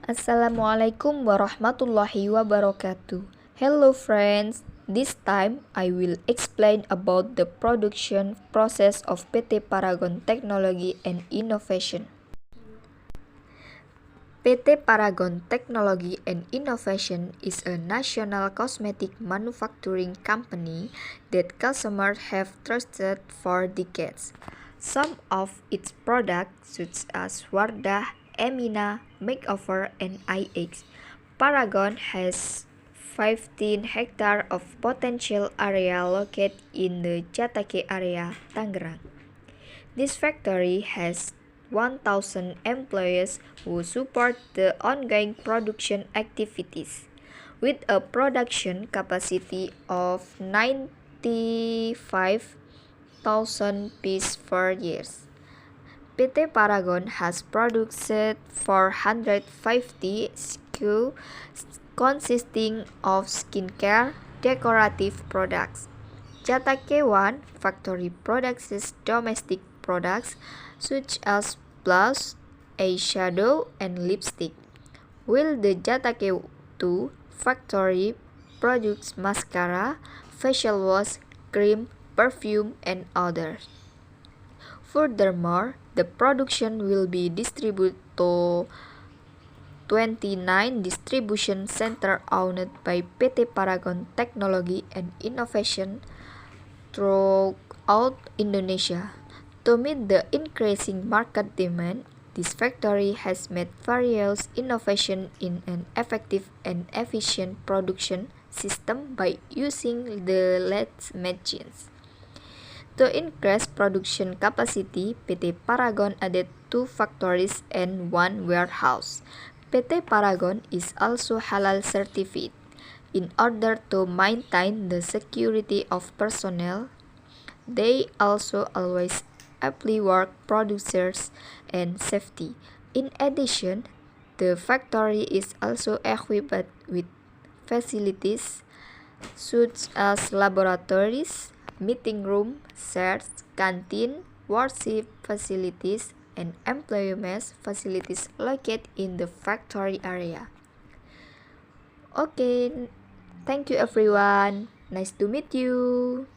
Assalamualaikum warahmatullahi wabarakatuh. Hello friends, this time I will explain about the production process of PT Paragon Technology and Innovation. PT Paragon Technology and Innovation is a national cosmetic manufacturing company that customers have trusted for decades. Some of its products such as Wardah, Emina, Makeover, and IX. Paragon has 15 hectares of potential area located in the Jatake area, Tangerang. This factory has 1,000 employees who support the ongoing production activities, with a production capacity of 95,000 pieces per year. PT Paragon has produced 450 SKUs consisting of skincare, decorative products. Jatake 1 factory produces domestic products such as blush, eyeshadow, and lipstick, while the Jatake 2 factory produces mascara, facial wash, cream, perfume, and others. Furthermore, the production will be distributed to 29 distribution centers owned by PT Paragon Technology and Innovation throughout Indonesia. To meet the increasing market demand, this factory has made various innovations in an effective and efficient production system by using the latest machines. To increase production capacity, PT Paragon added 2 factories and 1 warehouse. PT Paragon is also halal certified. In order to maintain the security of personnel, they also always apply work producers and safety. In addition, the factory is also equipped with facilities such as laboratories, meeting room, sheds, canteen, worship facilities, and employment facilities located in the factory area. Okay, thank you everyone. Nice to meet you.